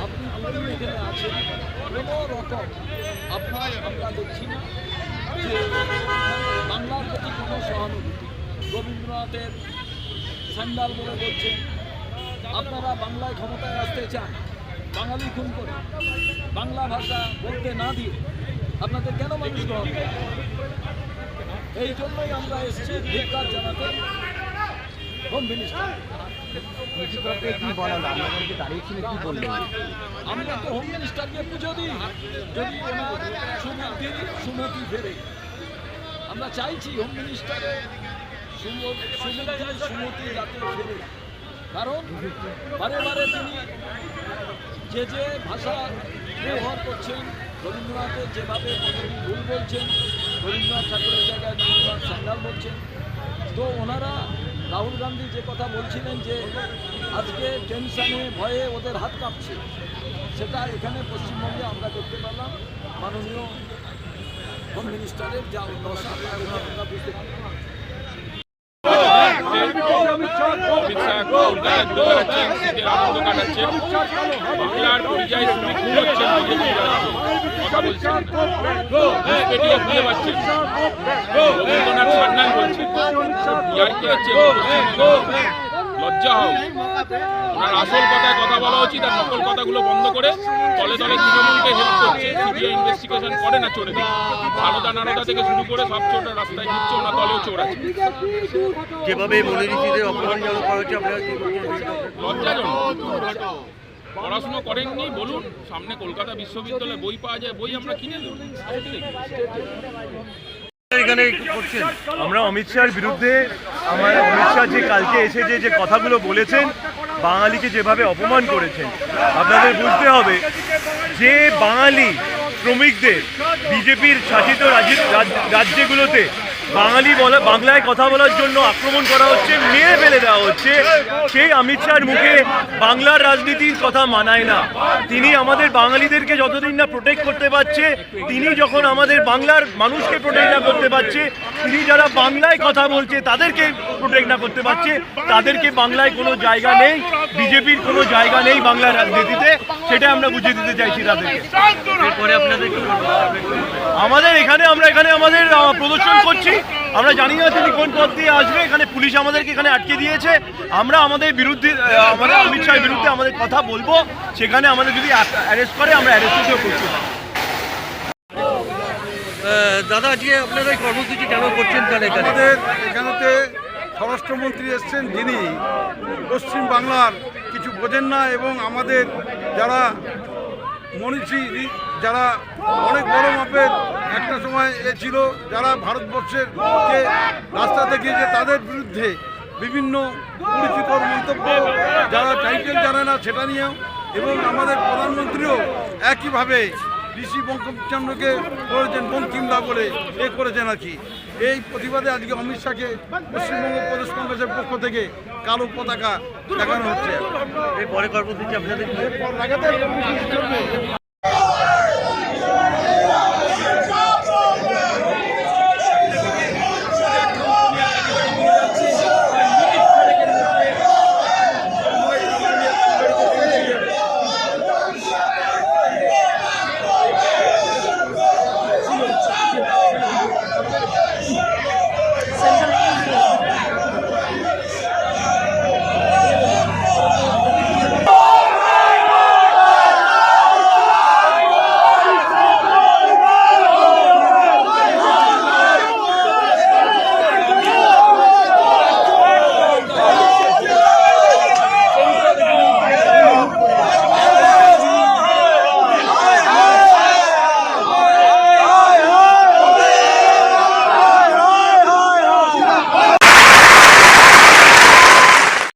আপনি এখানে আছেন, কোনো রকম আমরা দেখছি না যে বাংলার প্রতি কোনো সহানুভূতি। রবীন্দ্রনাথের স্যান্ডাল বলে বলছেন, আপনারা বাংলায় ক্ষমতায় আসতে চান, বাঙালি খুন করে বাংলা ভাষা বলতে না দিয়ে আপনাদের কেন মানুষ গ্রহণ করে? এই জন্যই আমরা এসেছি ধিক্কার জানাতে হোম মিনিস্টার। আমরা তো হোম মিনিস্টারকে পুজো দিই, যদি ওনার সুমতি ফেরে। আমরা চাইছি হোম মিনিস্টারের সুমতি যাতে ফেরে, কারণ বারে বারে তিনি যে ভাষা ব্যবহার করছেন, রবীন্দ্রনাথের যেভাবে ভুল বলছেন, রবীন্দ্রনাথ ঠাকুরের জায়গায় রবীন্দ্রনাথ স্যান্ডাল বলছেন। তো ওনারা রাহুল গান্ধী যে কথা বলছিলেন যে আজকে টেনশনে ভয়ে ওদের হাত কাঁপছে, সেটা এখানে পশ্চিমবঙ্গে আমরা দেখতে পেলাম। মাননীয় হোম মিনিস্টারের যা দশা আমরা বুঝতে পারলাম। বাংলার পরিযায়ী শ্রমিক কথা বলছেন, রবীন্দ্রনাথ সান্যাল বলছেন, লজ্জা হোক। ওনার আসল কথায় কথা বলা উচিত, আর নকল কথাগুলো বন্ধ করে তলে তলে তৃণমূলকে হেল্প করছে। সিবিআই ইনভেস্টিগেশন করে না চোরে দিকে, সারদা নারদা থেকে শুরু করে সব চোরটা রাস্তায় ঘুরছে, ওনার দলেও চোর আছে। যেভাবে মনিরীদের অপমানজনক করা হচ্ছে, আপনারা লজ্জাজনক। পড়াশুনো করেননি বলুন, সামনে কলকাতা বিশ্ববিদ্যালয়ে বই পাওয়া যায়, বই আমরা কিনে দেবো। এখানে করছেন আমরা অমিত শাহর বিরুদ্ধে, আমার অমিত শাহ যে কালকে এসে যে কথাগুলো বলেছেন, বাঙালিকে যেভাবে অপমান করেছেন, আপনাদের বুঝতে হবে যে বাঙালি শ্রমিকদের বিজেপির শাসিত রাজ্যগুলোতে বাংলায় কথা বলার জন্য আক্রমণ করা হচ্ছে, মেরে ফেলে দেওয়া হচ্ছে। সেই অমিত শাহর মুখে বাংলার রাজনীতির কথা মানায় না। তিনি আমাদের বাঙালিদেরকে যতদিন না প্রোটেক্ট করতে পারছে, তিনি যখন আমাদের বাংলার মানুষকে প্রোটেক্ট না করতে পারছে, তিনি যারা বাংলায় কথা বলছে তাদেরকে প্রোটেক্ট না করতে পারছে, তাদেরকে বাংলায় কোনো জায়গা নেই, বিজেপির কোনো জায়গা নেই বাংলার রাজনীতিতে। সেটা আমরা বুঝিয়ে দিতে চাইছি তাদেরকে। আমরা এখানে আমাদের প্রদর্শন করছি। আমরা জানি না তিনি কোন পথ দিয়ে আসবে। এখানে পুলিশ আমাদেরকে এখানে আটকে দিয়েছে। আমরা আমাদের বিরুদ্ধে, আমাদের অমিত শাহের বিরুদ্ধে আমাদের কথা বলবো। সেখানে আমাদের যদি অ্যারেস্ট করে, আমরা অ্যারেস্টও করছি। দাদা, আজকে আপনারা কর্মসূচি কেন করছেন? আমাদের এখানেতে স্বরাষ্ট্রমন্ত্রী এসছেন, যিনি পশ্চিম বাংলার কিছু বোঝেন না, এবং আমাদের যারা মনীষী, যারা অনেক বড় মাপের একটা সময় ছিল, যারা ভারতবর্ষের যে রাস্তা দেখিয়েছে, তাদের বিরুদ্ধে বিভিন্ন কুরুচিকর মন্তব্য, যারা টাইটেল জানে না সেটা নিয়েও, এবং আমাদের প্রধানমন্ত্রীও একইভাবে ঋষি বঙ্কিমচন্দ্রকে করেছেন বঙ্কিমদা বলে করেছেন আর কি। এই প্রতিবাদে আজকে অমিত শাহকে পশ্চিমবঙ্গ প্রদেশ কংগ্রেসের পক্ষ থেকে কালো পতাকা দেখানো হচ্ছে। এরপরে কর্মসূচি আপনাদের